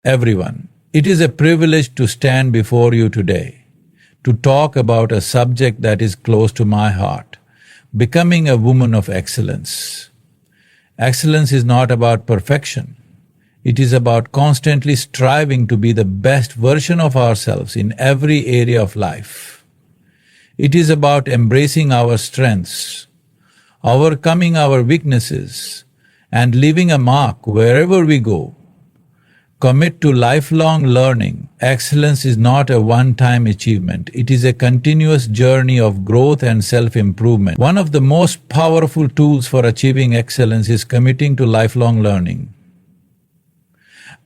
Everyone, it is a privilege to stand before you today, to talk about a subject that is close to my heart, becoming a woman of excellence. Excellence is not about perfection. It is about constantly striving to be the best version of ourselves in every area of life. It is about embracing our strengths, overcoming our weaknesses, and leaving a mark wherever we go. Commit to lifelong learning. Excellence is not a one-time achievement. It is a continuous journey of growth and self-improvement. One of the most powerful tools for achieving excellence is committing to lifelong learning.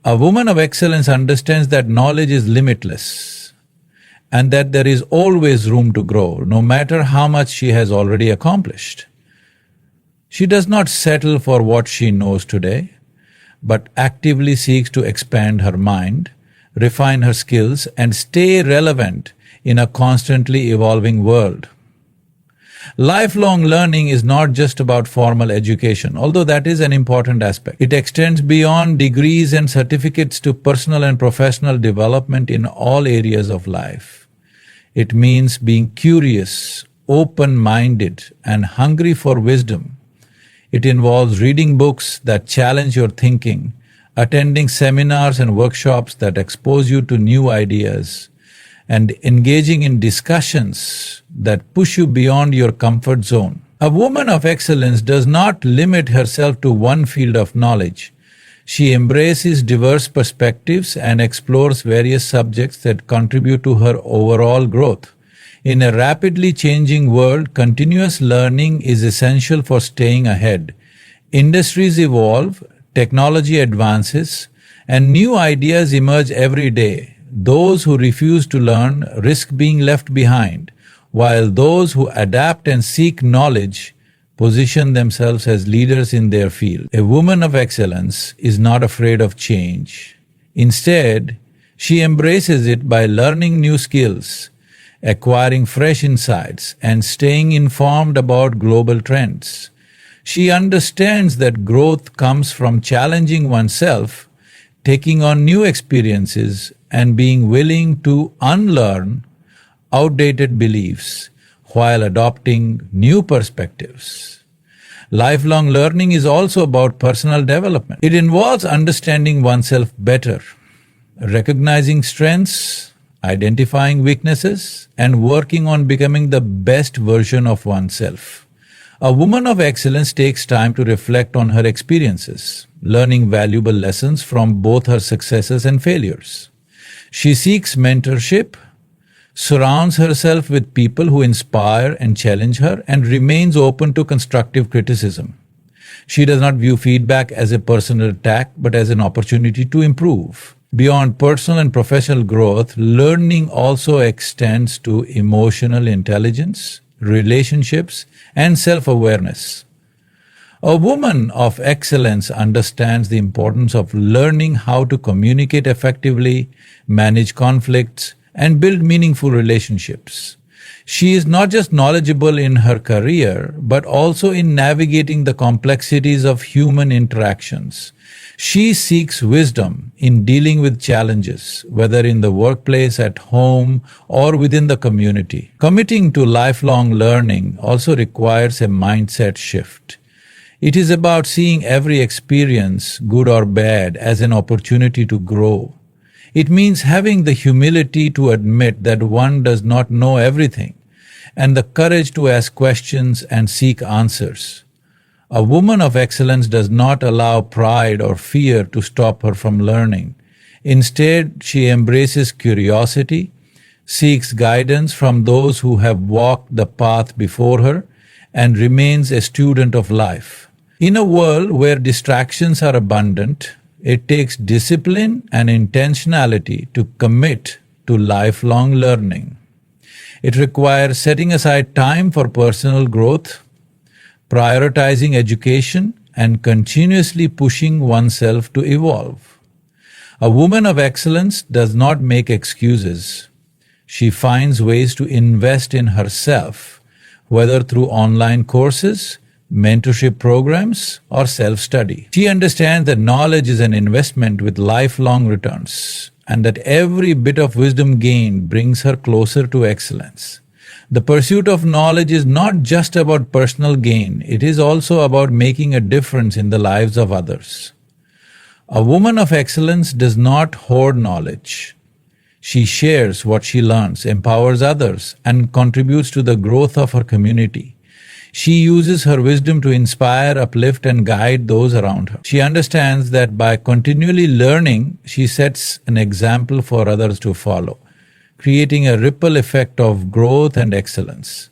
A woman of excellence understands that knowledge is limitless and that there is always room to grow, no matter how much she has already accomplished. She does not settle for what she knows today, but actively seeks to expand her mind, refine her skills, and stay relevant in a constantly evolving world. Lifelong learning is not just about formal education, although that is an important aspect. It extends beyond degrees and certificates to personal and professional development in all areas of life. It means being curious, open-minded, and hungry for wisdom. It involves reading books that challenge your thinking, attending seminars and workshops that expose you to new ideas, and engaging in discussions that push you beyond your comfort zone. A woman of excellence does not limit herself to one field of knowledge. She embraces diverse perspectives and explores various subjects that contribute to her overall growth. In a rapidly changing world, continuous learning is essential for staying ahead. Industries evolve, technology advances, and new ideas emerge every day. Those who refuse to learn risk being left behind, while those who adapt and seek knowledge position themselves as leaders in their field. A woman of excellence is not afraid of change. Instead, she embraces it by learning new skills, acquiring fresh insights, and staying informed about global trends. She understands that growth comes from challenging oneself, taking on new experiences, and being willing to unlearn outdated beliefs while adopting new perspectives. Lifelong learning is also about personal development. It involves understanding oneself better, recognizing strengths, identifying weaknesses, and working on becoming the best version of oneself. A woman of excellence takes time to reflect on her experiences, learning valuable lessons from both her successes and failures. She seeks mentorship, surrounds herself with people who inspire and challenge her, and remains open to constructive criticism. She does not view feedback as a personal attack, but as an opportunity to improve. Beyond personal and professional growth, learning also extends to emotional intelligence, relationships, and self-awareness. A woman of excellence understands the importance of learning how to communicate effectively, manage conflicts, and build meaningful relationships. She is not just knowledgeable in her career, but also in navigating the complexities of human interactions. She seeks wisdom in dealing with challenges, whether in the workplace, at home, or within the community. Committing to lifelong learning also requires a mindset shift. It is about seeing every experience, good or bad, as an opportunity to grow. It means having the humility to admit that one does not know everything, and the courage to ask questions and seek answers. A woman of excellence does not allow pride or fear to stop her from learning. Instead, she embraces curiosity, seeks guidance from those who have walked the path before her, and remains a student of life. In a world where distractions are abundant, it takes discipline and intentionality to commit to lifelong learning. It requires setting aside time for personal growth, prioritizing education, and continuously pushing oneself to evolve. A woman of excellence does not make excuses. She finds ways to invest in herself, whether through online courses, mentorship programs, or self-study. She understands that knowledge is an investment with lifelong returns, and that every bit of wisdom gained brings her closer to excellence. The pursuit of knowledge is not just about personal gain, it is also about making a difference in the lives of others. A woman of excellence does not hoard knowledge. She shares what she learns, empowers others, and contributes to the growth of her community. She uses her wisdom to inspire, uplift, and guide those around her. She understands that by continually learning, she sets an example for others to follow, creating a ripple effect of growth and excellence.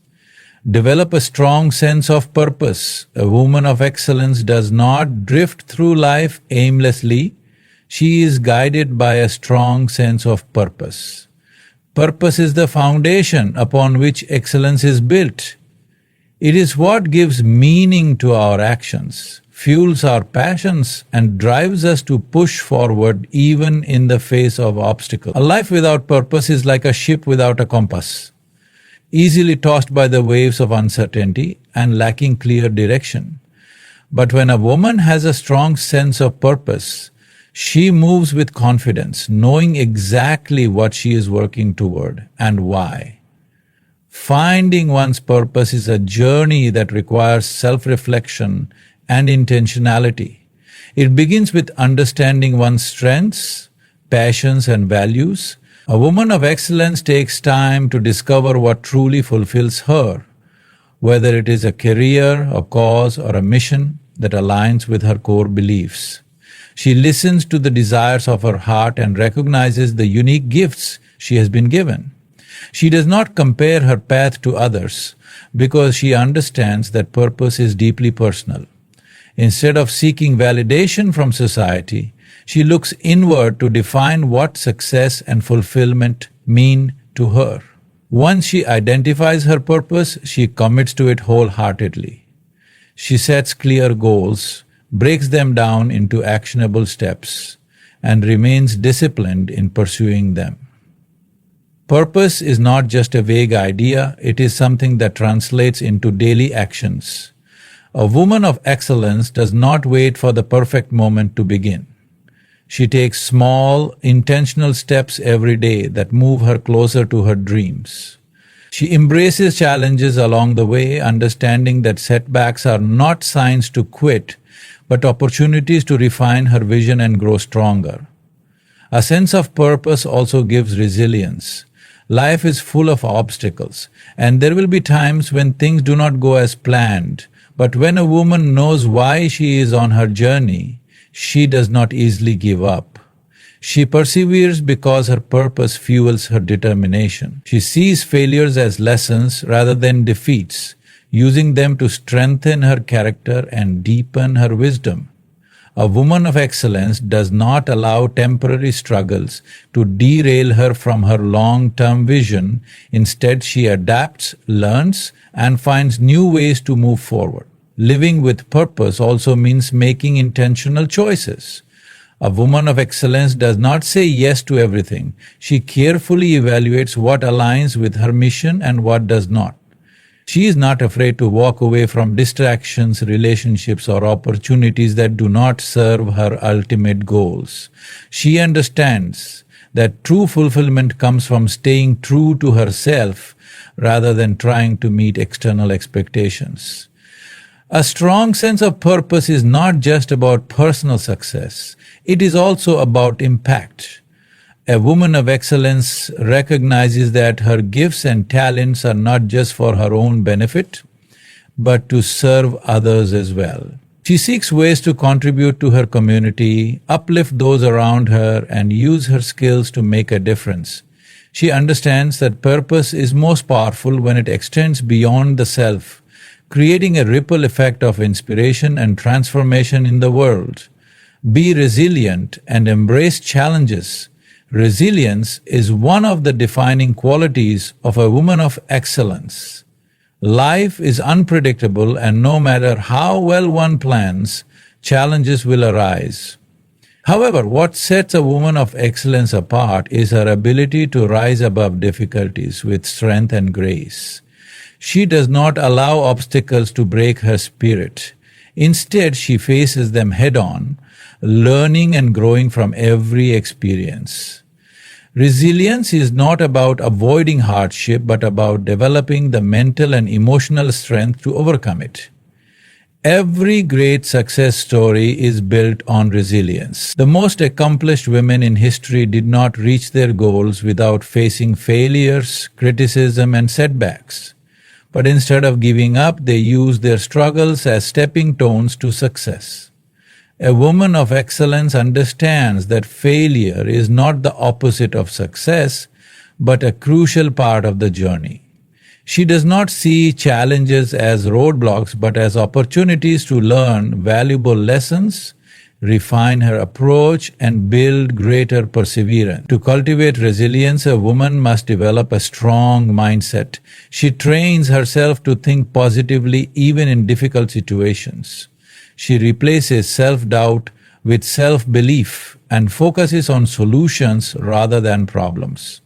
Develop a strong sense of purpose. A woman of excellence does not drift through life aimlessly. She is guided by a strong sense of purpose. Purpose is the foundation upon which excellence is built. It is what gives meaning to our actions, fuels our passions, and drives us to push forward even in the face of obstacles. A life without purpose is like a ship without a compass, easily tossed by the waves of uncertainty and lacking clear direction. But when a woman has a strong sense of purpose, she moves with confidence, knowing exactly what she is working toward and why. Finding one's purpose is a journey that requires self-reflection and intentionality. It begins with understanding one's strengths, passions, and values. A woman of excellence takes time to discover what truly fulfills her, whether it is a career, a cause, or a mission that aligns with her core beliefs. She listens to the desires of her heart and recognizes the unique gifts she has been given. She does not compare her path to others because she understands that purpose is deeply personal. Instead of seeking validation from society, she looks inward to define what success and fulfillment mean to her. Once she identifies her purpose, she commits to it wholeheartedly. She sets clear goals, breaks them down into actionable steps, and remains disciplined in pursuing them. Purpose is not just a vague idea, it is something that translates into daily actions. A woman of excellence does not wait for the perfect moment to begin. She takes small, intentional steps every day that move her closer to her dreams. She embraces challenges along the way, understanding that setbacks are not signs to quit, but opportunities to refine her vision and grow stronger. A sense of purpose also gives resilience. Life is full of obstacles, and there will be times when things do not go as planned. But when a woman knows why she is on her journey, she does not easily give up. She perseveres because her purpose fuels her determination. She sees failures as lessons rather than defeats, using them to strengthen her character and deepen her wisdom. A woman of excellence does not allow temporary struggles to derail her from her long-term vision. Instead, she adapts, learns, and finds new ways to move forward. Living with purpose also means making intentional choices. A woman of excellence does not say yes to everything. She carefully evaluates what aligns with her mission and what does not. She is not afraid to walk away from distractions, relationships, or opportunities that do not serve her ultimate goals. She understands that true fulfillment comes from staying true to herself rather than trying to meet external expectations. A strong sense of purpose is not just about personal success, it is also about impact. A woman of excellence recognizes that her gifts and talents are not just for her own benefit, but to serve others as well. She seeks ways to contribute to her community, uplift those around her, and use her skills to make a difference. She understands that purpose is most powerful when it extends beyond the self, creating a ripple effect of inspiration and transformation in the world. Be resilient and embrace challenges. Resilience is one of the defining qualities of a woman of excellence. Life is unpredictable, and no matter how well one plans, challenges will arise. However, what sets a woman of excellence apart is her ability to rise above difficulties with strength and grace. She does not allow obstacles to break her spirit. Instead, she faces them head on, learning and growing from every experience. Resilience is not about avoiding hardship, but about developing the mental and emotional strength to overcome it. Every great success story is built on resilience. The most accomplished women in history did not reach their goals without facing failures, criticism, and setbacks. But instead of giving up, they used their struggles as stepping stones to success. A woman of excellence understands that failure is not the opposite of success, but a crucial part of the journey. She does not see challenges as roadblocks, but as opportunities to learn valuable lessons, refine her approach, and build greater perseverance. To cultivate resilience, a woman must develop a strong mindset. She trains herself to think positively even in difficult situations. She replaces self-doubt with self-belief and focuses on solutions rather than problems.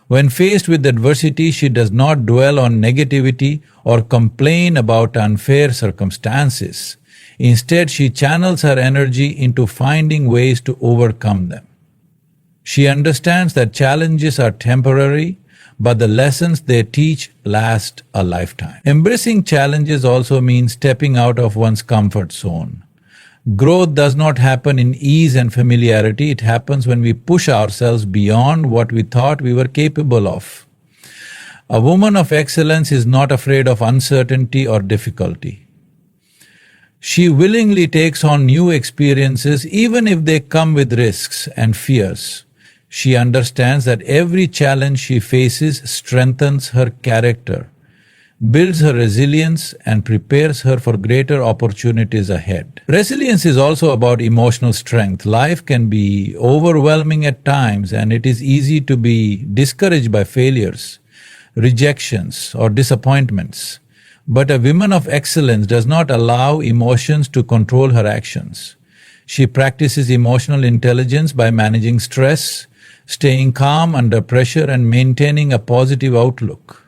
When faced with adversity, she does not dwell on negativity or complain about unfair circumstances. Instead, she channels her energy into finding ways to overcome them. She understands that challenges are temporary, but the lessons they teach last a lifetime. Embracing challenges also means stepping out of one's comfort zone. Growth does not happen in ease and familiarity. It happens when we push ourselves beyond what we thought we were capable of. A woman of excellence is not afraid of uncertainty or difficulty. She willingly takes on new experiences even if they come with risks and fears. She understands that every challenge she faces strengthens her character, builds her resilience, and prepares her for greater opportunities ahead. Resilience is also about emotional strength. Life can be overwhelming at times, and it is easy to be discouraged by failures, rejections, or disappointments. But a woman of excellence does not allow emotions to control her actions. She practices emotional intelligence by managing stress, staying calm under pressure, and maintaining a positive outlook.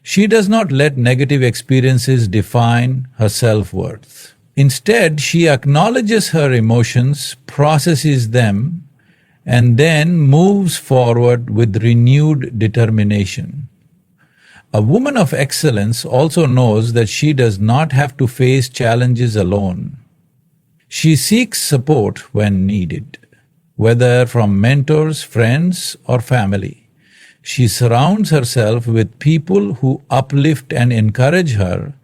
She does not let negative experiences define her self-worth. Instead, she acknowledges her emotions, processes them, and then moves forward with renewed determination. A woman of excellence also knows that she does not have to face challenges alone. She seeks support when needed, whether from mentors, friends, or family. She surrounds herself with people who uplift and encourage her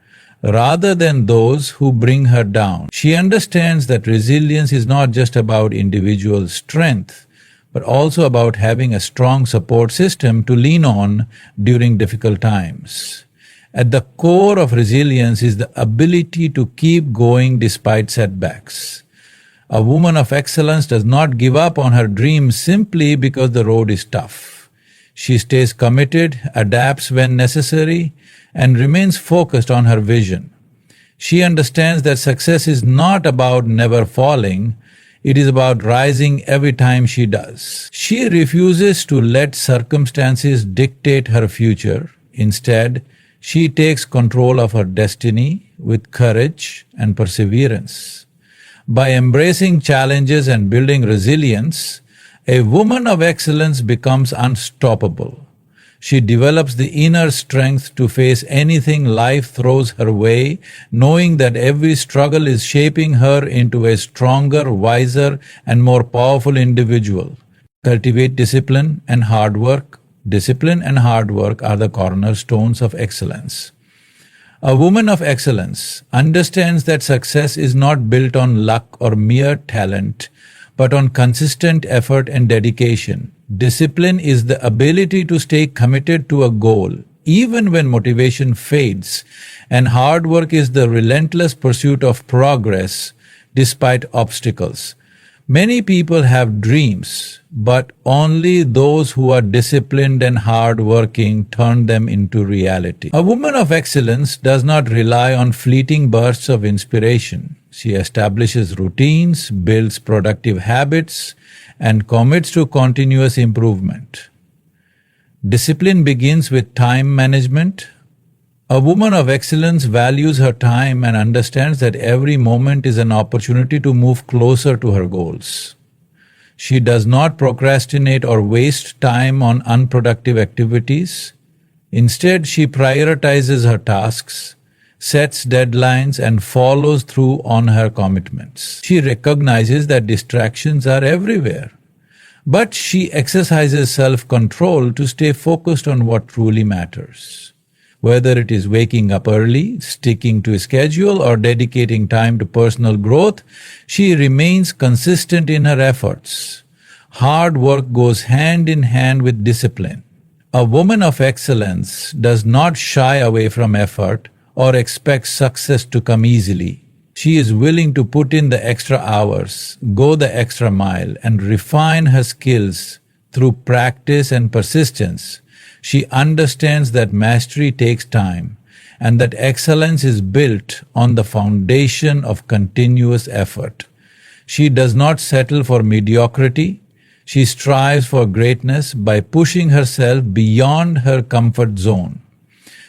rather than those who bring her down. She understands that resilience is not just about individual strength, but also about having a strong support system to lean on during difficult times. At the core of resilience is the ability to keep going despite setbacks. A woman of excellence does not give up on her dreams simply because the road is tough. She stays committed, adapts when necessary, and remains focused on her vision. She understands that success is not about never falling, it is about rising every time she does. She refuses to let circumstances dictate her future. Instead, she takes control of her destiny with courage and perseverance. By embracing challenges and building resilience, a woman of excellence becomes unstoppable. She develops the inner strength to face anything life throws her way, knowing that every struggle is shaping her into a stronger, wiser, and more powerful individual. Cultivate discipline and hard work. Discipline and hard work are the cornerstones of excellence. A woman of excellence understands that success is not built on luck or mere talent, but on consistent effort and dedication. Discipline is the ability to stay committed to a goal, even when motivation fades, and hard work is the relentless pursuit of progress despite obstacles. Many people have dreams, but only those who are disciplined and hard-working turn them into reality. A woman of excellence does not rely on fleeting bursts of inspiration. She establishes routines, builds productive habits, and commits to continuous improvement. Discipline begins with time management. A woman of excellence values her time and understands that every moment is an opportunity to move closer to her goals. She does not procrastinate or waste time on unproductive activities. Instead, she prioritizes her tasks, sets deadlines, and follows through on her commitments. She recognizes that distractions are everywhere, but she exercises self-control to stay focused on what truly matters. Whether it is waking up early, sticking to a schedule, or dedicating time to personal growth, she remains consistent in her efforts. Hard work goes hand in hand with discipline. A woman of excellence does not shy away from effort or expect success to come easily. She is willing to put in the extra hours, go the extra mile, and refine her skills through practice and persistence. She understands that mastery takes time and that excellence is built on the foundation of continuous effort. She does not settle for mediocrity. She strives for greatness by pushing herself beyond her comfort zone.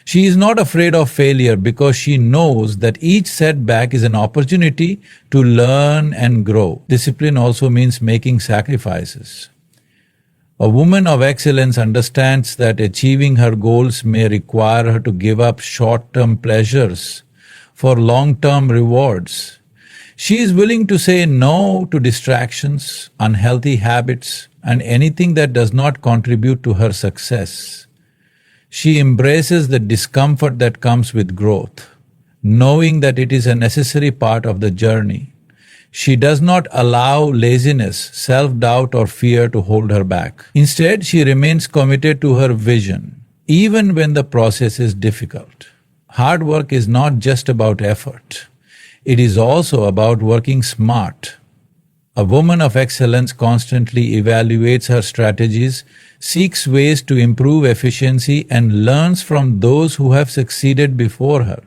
She is not afraid of failure because she knows that each setback is an opportunity to learn and grow. Discipline also means making sacrifices. A woman of excellence understands that achieving her goals may require her to give up short-term pleasures for long-term rewards. She is willing to say no to distractions, unhealthy habits, and anything that does not contribute to her success. She embraces the discomfort that comes with growth, knowing that it is a necessary part of the journey. She does not allow laziness, self-doubt, or fear to hold her back. Instead, she remains committed to her vision, even when the process is difficult. Hard work is not just about effort. It is also about working smart. A woman of excellence constantly evaluates her strategies, seeks ways to improve efficiency, and learns from those who have succeeded before her.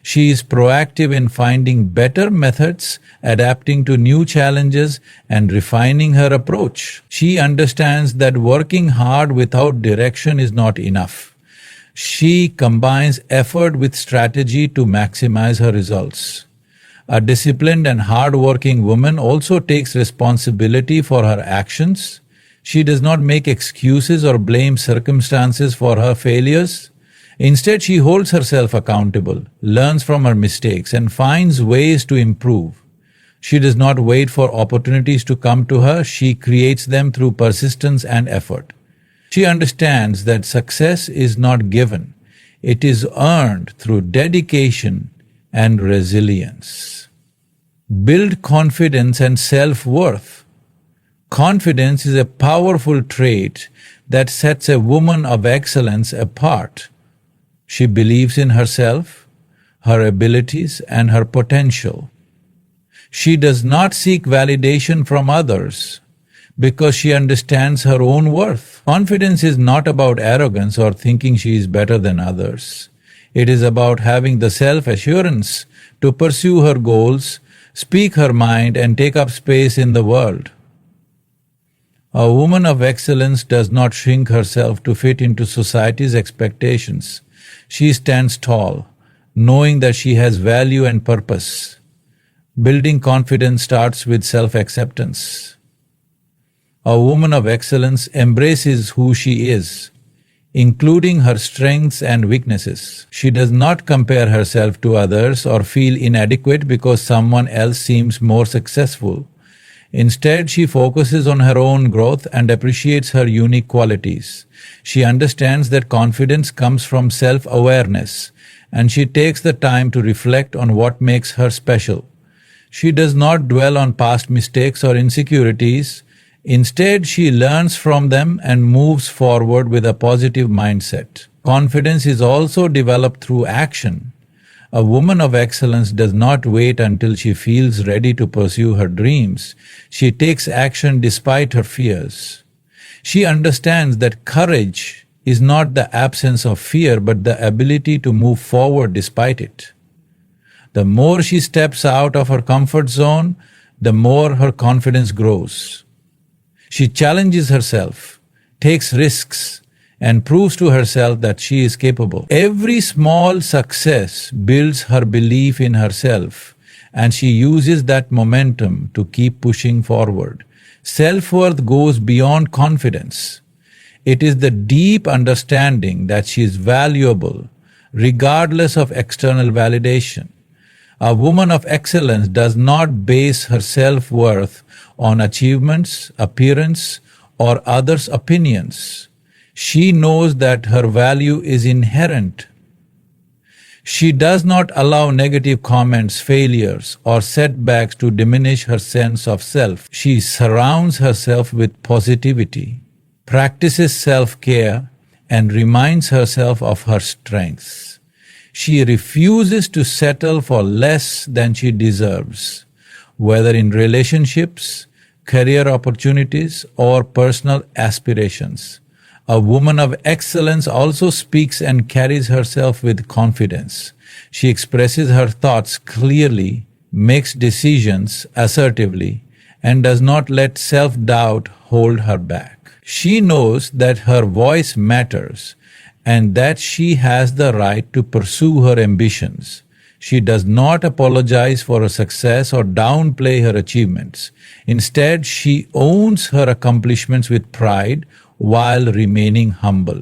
She is proactive in finding better methods, adapting to new challenges, and refining her approach. She understands that working hard without direction is not enough. She combines effort with strategy to maximize her results. A disciplined and hard-working woman also takes responsibility for her actions. She does not make excuses or blame circumstances for her failures. Instead, she holds herself accountable, learns from her mistakes, and finds ways to improve. She does not wait for opportunities to come to her, she creates them through persistence and effort. She understands that success is not given, it is earned through dedication and resilience. Build confidence and self-worth. Confidence is a powerful trait that sets a woman of excellence apart. She believes in herself, her abilities, and her potential. She does not seek validation from others because she understands her own worth. Confidence is not about arrogance or thinking she is better than others. It is about having the self-assurance to pursue her goals, speak her mind, and take up space in the world. A woman of excellence does not shrink herself to fit into society's expectations. She stands tall, knowing that she has value and purpose. Building confidence starts with self-acceptance. A woman of excellence embraces who she is, including her strengths and weaknesses. She does not compare herself to others or feel inadequate because someone else seems more successful. Instead, she focuses on her own growth and appreciates her unique qualities. She understands that confidence comes from self-awareness, and she takes the time to reflect on what makes her special. She does not dwell on past mistakes or insecurities. Instead, she learns from them and moves forward with a positive mindset. Confidence is also developed through action. A woman of excellence does not wait until she feels ready to pursue her dreams. She takes action despite her fears. She understands that courage is not the absence of fear but the ability to move forward despite it. The more she steps out of her comfort zone, the more her confidence grows. She challenges herself, takes risks, and proves to herself that she is capable. Every small success builds her belief in herself, and she uses that momentum to keep pushing forward. Self-worth goes beyond confidence. It is the deep understanding that she is valuable, regardless of external validation. A woman of excellence does not base her self-worth on achievements, appearance, or others' opinions. She knows that her value is inherent. She does not allow negative comments, failures, or setbacks to diminish her sense of self. She surrounds herself with positivity, practices self-care, and reminds herself of her strengths. She refuses to settle for less than she deserves, whether in relationships, career opportunities, or personal aspirations. A woman of excellence also speaks and carries herself with confidence. She expresses her thoughts clearly, makes decisions assertively, and does not let self-doubt hold her back. She knows that her voice matters and that she has the right to pursue her ambitions. She does not apologize for her success or downplay her achievements. Instead, she owns her accomplishments with pride while remaining humble.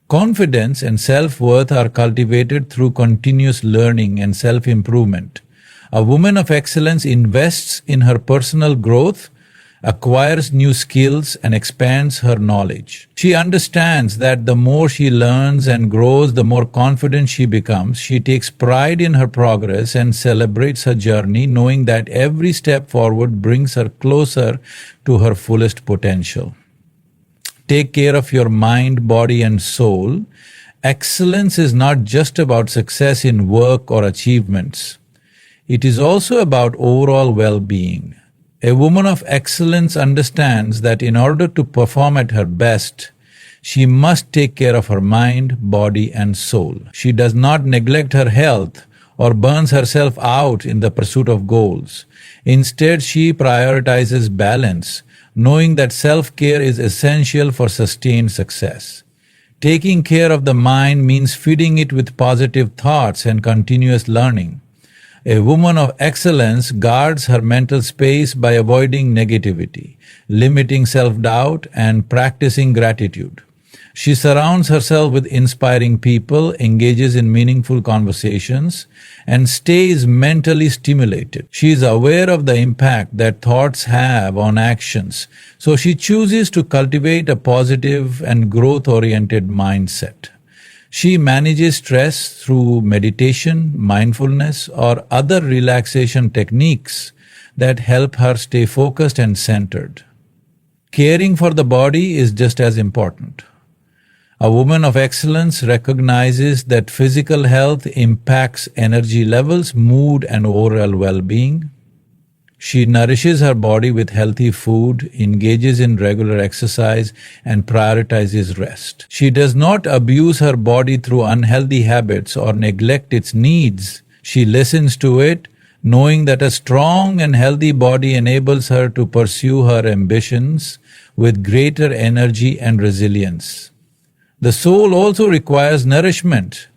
Confidence and self-worth are cultivated through continuous learning and self-improvement. A woman of excellence invests in her personal growth, acquires new skills, and expands her knowledge. She understands that the more she learns and grows, the more confident she becomes. She takes pride in her progress and celebrates her journey, knowing that every step forward brings her closer to her fullest potential. Take care of your mind, body, and soul. Excellence is not just about success in work or achievements. It is also about overall well-being. A woman of excellence understands that in order to perform at her best, she must take care of her mind, body, and soul. She does not neglect her health or burns herself out in the pursuit of goals. Instead, she prioritizes balance, knowing that self-care is essential for sustained success. Taking care of the mind means feeding it with positive thoughts and continuous learning. A woman of excellence guards her mental space by avoiding negativity, limiting self-doubt, and practicing gratitude. She surrounds herself with inspiring people, engages in meaningful conversations, and stays mentally stimulated. She is aware of the impact that thoughts have on actions, so she chooses to cultivate a positive and growth-oriented mindset. She manages stress through meditation, mindfulness, or other relaxation techniques that help her stay focused and centered. Caring for the body is just as important. A woman of excellence recognizes that physical health impacts energy levels, mood, and overall well-being. She nourishes her body with healthy food, engages in regular exercise, and prioritizes rest. She does not abuse her body through unhealthy habits or neglect its needs. She listens to it, knowing that a strong and healthy body enables her to pursue her ambitions with greater energy and resilience. The soul also requires nourishment.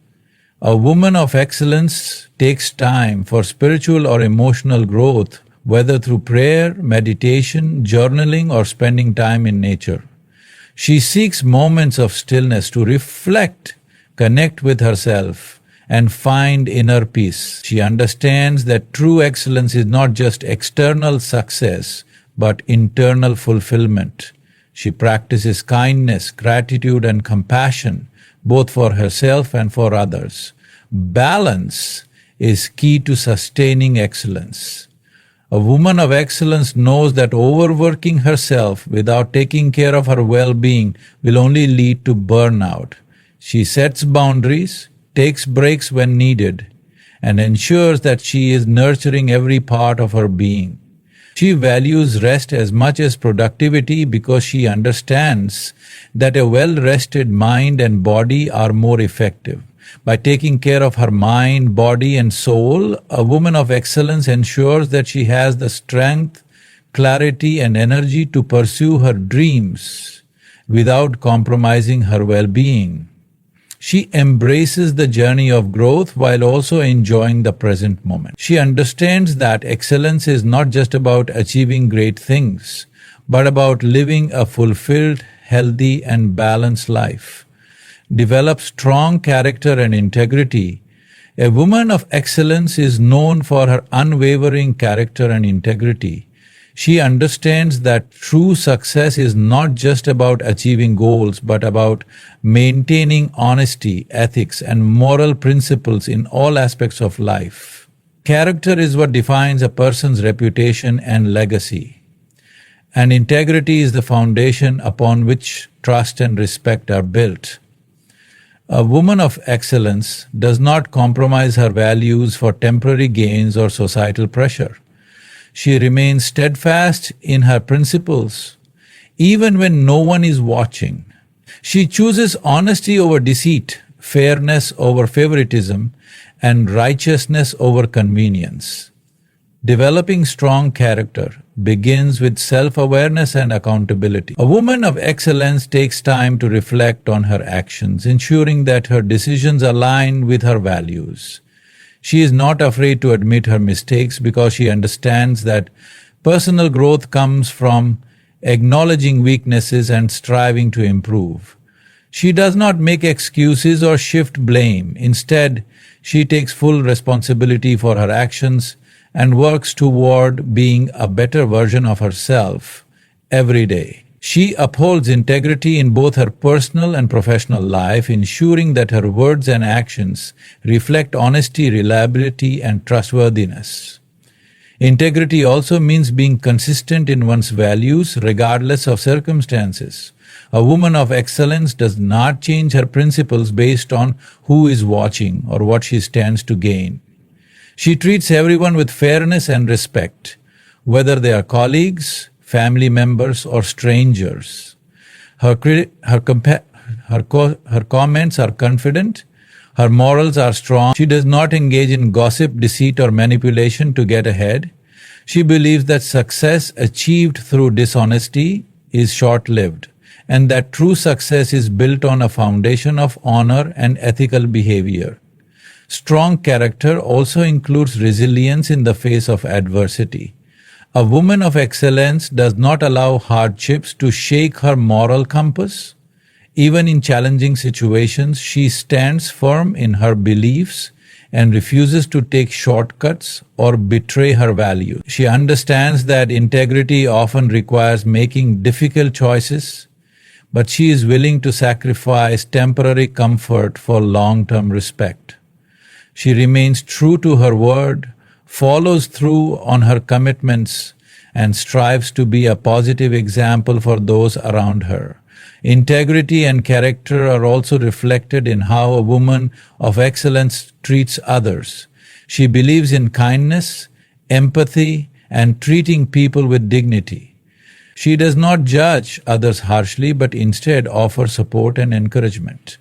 A woman of excellence takes time for spiritual or emotional growth, whether through prayer, meditation, journaling, or spending time in nature. She seeks moments of stillness to reflect, connect with herself, and find inner peace. She understands that true excellence is not just external success, but internal fulfillment. She practices kindness, gratitude, and compassion, both for herself and for others. Balance is key to sustaining excellence. A woman of excellence knows that overworking herself without taking care of her well-being will only lead to burnout. She sets boundaries, takes breaks when needed, and ensures that she is nurturing every part of her being. She values rest as much as productivity because she understands that a well-rested mind and body are more effective. By taking care of her mind, body, and soul, a woman of excellence ensures that she has the strength, clarity, and energy to pursue her dreams without compromising her well-being. She embraces the journey of growth while also enjoying the present moment. She understands that excellence is not just about achieving great things, but about living a fulfilled, healthy, and balanced life. Develop strong character and integrity. A woman of excellence is known for her unwavering character and integrity. She understands that true success is not just about achieving goals, but about maintaining honesty, ethics, and moral principles in all aspects of life. Character is what defines a person's reputation and legacy, and integrity is the foundation upon which trust and respect are built. A woman of excellence does not compromise her values for temporary gains or societal pressure. She remains steadfast in her principles, even when no one is watching. She chooses honesty over deceit, fairness over favoritism, and righteousness over convenience. Developing strong character begins with self-awareness and accountability. A woman of excellence takes time to reflect on her actions, ensuring that her decisions align with her values. She is not afraid to admit her mistakes because she understands that personal growth comes from acknowledging weaknesses and striving to improve. She does not make excuses or shift blame. Instead, she takes full responsibility for her actions and works toward being a better version of herself every day. She upholds integrity in both her personal and professional life, ensuring that her words and actions reflect honesty, reliability, and trustworthiness. Integrity also means being consistent in one's values regardless of circumstances. A woman of excellence does not change her principles based on who is watching or what she stands to gain. She treats everyone with fairness and respect, whether they are colleagues, family members, or strangers. Her comments are confident, her morals are strong. She does not engage in gossip, deceit, or manipulation to get ahead. She believes that success achieved through dishonesty is short-lived, and that true success is built on a foundation of honor and ethical behavior. Strong character also includes resilience in the face of adversity. A woman of excellence does not allow hardships to shake her moral compass. Even in challenging situations, she stands firm in her beliefs and refuses to take shortcuts or betray her values. She understands that integrity often requires making difficult choices, but she is willing to sacrifice temporary comfort for long-term respect. She remains true to her word, follows through on her commitments, and strives to be a positive example for those around her. Integrity and character are also reflected in how a woman of excellence treats others. She believes in kindness, empathy, and treating people with dignity. She does not judge others harshly, but instead offers support and encouragement.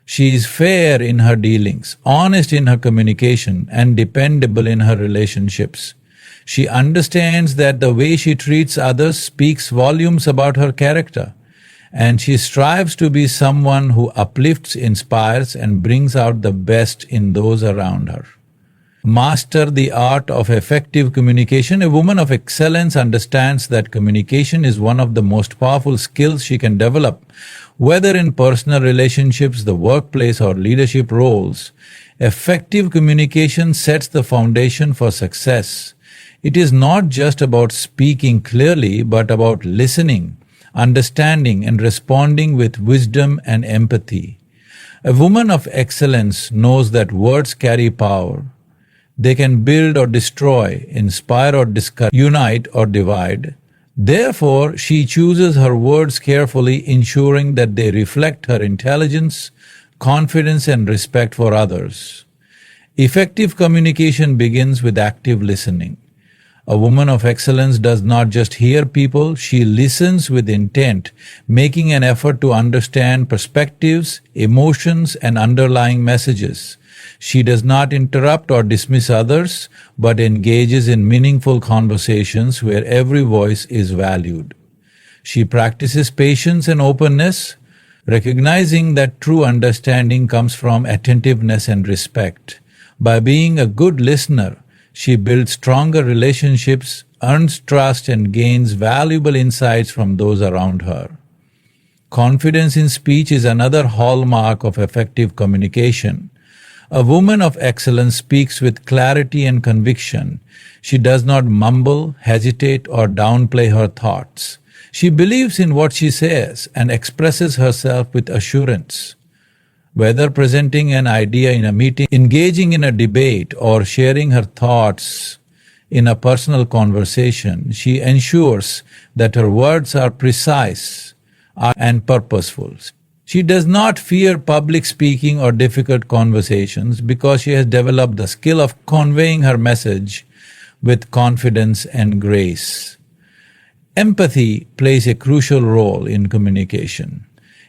She is fair in her dealings, honest in her communication, and dependable in her relationships. She understands that the way she treats others speaks volumes about her character, and she strives to be someone who uplifts, inspires, and brings out the best in those around her. Master the art of effective communication. A woman of excellence understands that communication is one of the most powerful skills she can develop. Whether in personal relationships, the workplace, or leadership roles, effective communication sets the foundation for success. It is not just about speaking clearly, but about listening, understanding, and responding with wisdom and empathy. A woman of excellence knows that words carry power. They can build or destroy, inspire or discourage, unite or divide. Therefore, she chooses her words carefully, ensuring that they reflect her intelligence, confidence, and respect for others. Effective communication begins with active listening. A woman of excellence does not just hear people, she listens with intent, making an effort to understand perspectives, emotions, and underlying messages. She does not interrupt or dismiss others, but engages in meaningful conversations where every voice is valued. She practices patience and openness, recognizing that true understanding comes from attentiveness and respect. By being a good listener, she builds stronger relationships, earns trust, and gains valuable insights from those around her. Confidence in speech is another hallmark of effective communication. A woman of excellence speaks with clarity and conviction. She does not mumble, hesitate, or downplay her thoughts. She believes in what she says and expresses herself with assurance. Whether presenting an idea in a meeting, engaging in a debate, or sharing her thoughts in a personal conversation, she ensures that her words are precise and purposeful. She does not fear public speaking or difficult conversations because she has developed the skill of conveying her message with confidence and grace. Empathy plays a crucial role in communication.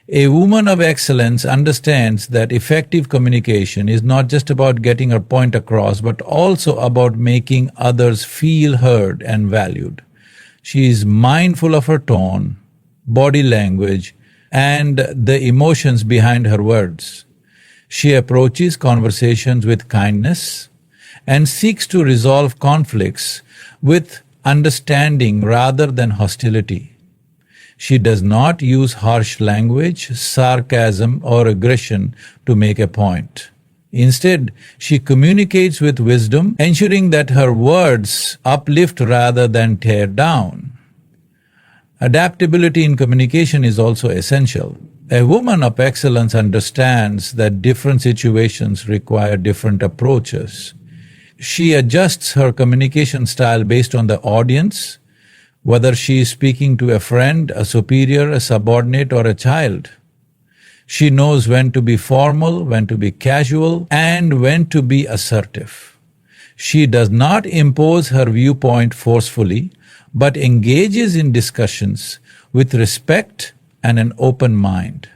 A woman of excellence understands that effective communication is not just about getting her point across, but also about making others feel heard and valued. She is mindful of her tone, body language, and the emotions behind her words. She approaches conversations with kindness and seeks to resolve conflicts with understanding rather than hostility. She does not use harsh language, sarcasm, or aggression to make a point. Instead, she communicates with wisdom, ensuring that her words uplift rather than tear down. Adaptability in communication is also essential. A woman of excellence understands that different situations require different approaches. She adjusts her communication style based on the audience, whether she is speaking to a friend, a superior, a subordinate, or a child. She knows when to be formal, when to be casual, and when to be assertive. She does not impose her viewpoint forcefully, but engages in discussions with respect and an open mind.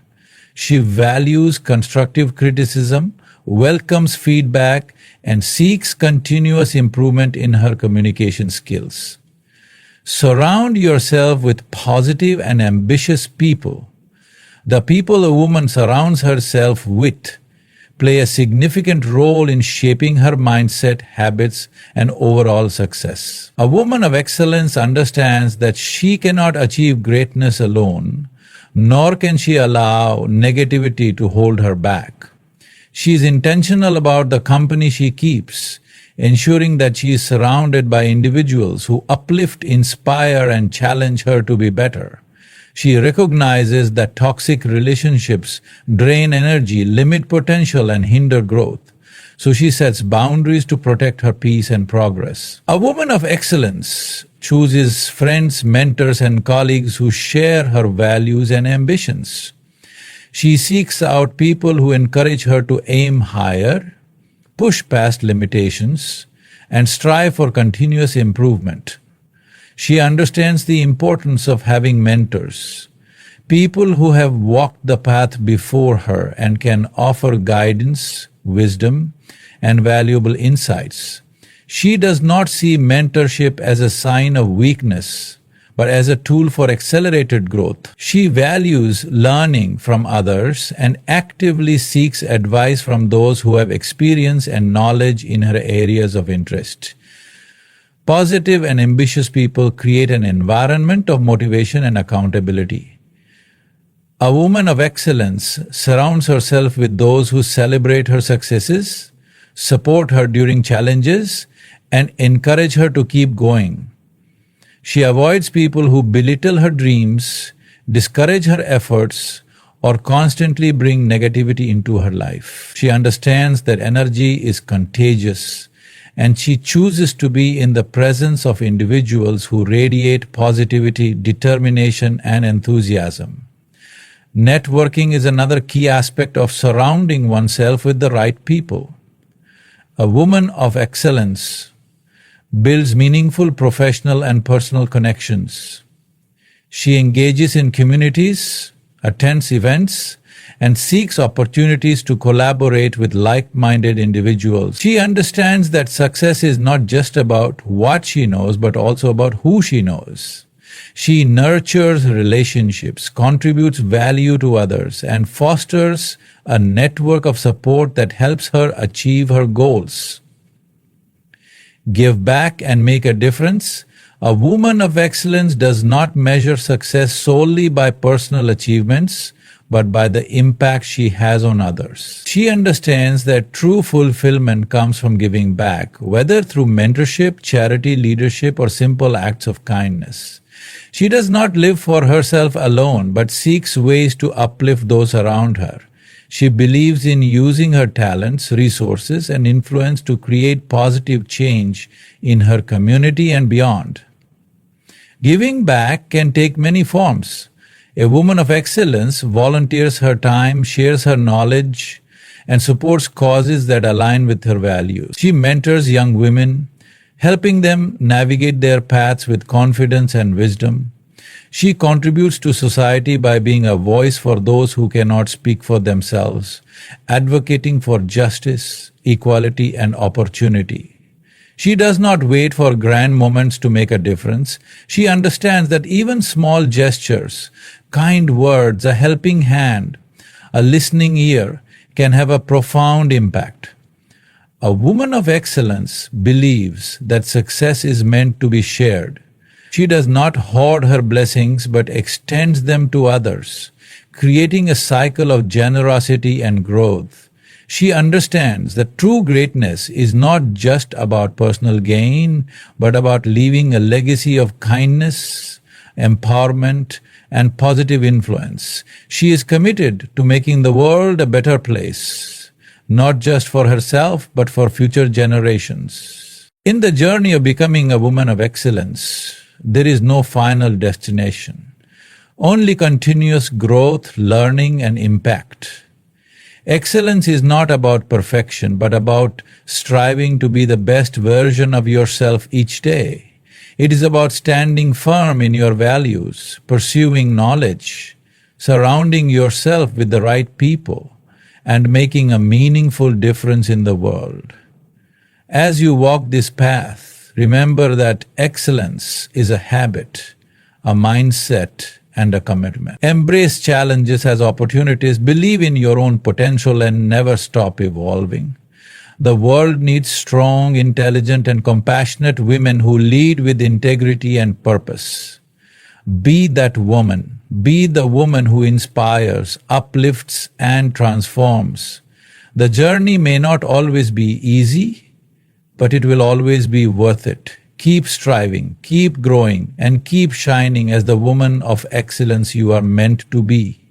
She values constructive criticism, welcomes feedback, and seeks continuous improvement in her communication skills. Surround yourself with positive and ambitious people. The people a woman surrounds herself with play a significant role in shaping her mindset, habits, and overall success. A woman of excellence understands that she cannot achieve greatness alone, nor can she allow negativity to hold her back. She is intentional about the company she keeps, ensuring that she is surrounded by individuals who uplift, inspire, and challenge her to be better. She recognizes that toxic relationships drain energy, limit potential, and hinder growth. So she sets boundaries to protect her peace and progress. A woman of excellence chooses friends, mentors, and colleagues who share her values and ambitions. She seeks out people who encourage her to aim higher, push past limitations, and strive for continuous improvement. She understands the importance of having mentors, people who have walked the path before her and can offer guidance, wisdom, and valuable insights. She does not see mentorship as a sign of weakness, but as a tool for accelerated growth. She values learning from others and actively seeks advice from those who have experience and knowledge in her areas of interest. Positive and ambitious people create an environment of motivation and accountability. A woman of excellence surrounds herself with those who celebrate her successes, support her during challenges, and encourage her to keep going. She avoids people who belittle her dreams, discourage her efforts, or constantly bring negativity into her life. She understands that energy is contagious, and she chooses to be in the presence of individuals who radiate positivity, determination, and enthusiasm. Networking is another key aspect of surrounding oneself with the right people. A woman of excellence builds meaningful professional and personal connections. She engages in communities, attends events, and seeks opportunities to collaborate with like-minded individuals. She understands that success is not just about what she knows, but also about who she knows. She nurtures relationships, contributes value to others, and fosters a network of support that helps her achieve her goals. Give back and make a difference. A woman of excellence does not measure success solely by personal achievements, but by the impact she has on others. She understands that true fulfillment comes from giving back, whether through mentorship, charity, leadership, or simple acts of kindness. She does not live for herself alone, but seeks ways to uplift those around her. She believes in using her talents, resources, and influence to create positive change in her community and beyond. Giving back can take many forms. A woman of excellence volunteers her time, shares her knowledge, and supports causes that align with her values. She mentors young women, helping them navigate their paths with confidence and wisdom. She contributes to society by being a voice for those who cannot speak for themselves, advocating for justice, equality, and opportunity. She does not wait for grand moments to make a difference. She understands that even small gestures, kind words, a helping hand, a listening ear can have a profound impact. A woman of excellence believes that success is meant to be shared. She does not hoard her blessings but extends them to others, creating a cycle of generosity and growth. She understands that true greatness is not just about personal gain, but about leaving a legacy of kindness, empowerment, and positive influence. She is committed to making the world a better place, not just for herself, but for future generations. In the journey of becoming a woman of excellence, there is no final destination, only continuous growth, learning, and impact. Excellence is not about perfection, but about striving to be the best version of yourself each day. It is about standing firm in your values, pursuing knowledge, surrounding yourself with the right people, and making a meaningful difference in the world. As you walk this path, remember that excellence is a habit, a mindset, and a commitment. Embrace challenges as opportunities, believe in your own potential, and never stop evolving. The world needs strong, intelligent, and compassionate women who lead with integrity and purpose. Be that woman. Be the woman who inspires, uplifts, and transforms. The journey may not always be easy, but it will always be worth it. Keep striving, keep growing, and keep shining as the woman of excellence you are meant to be.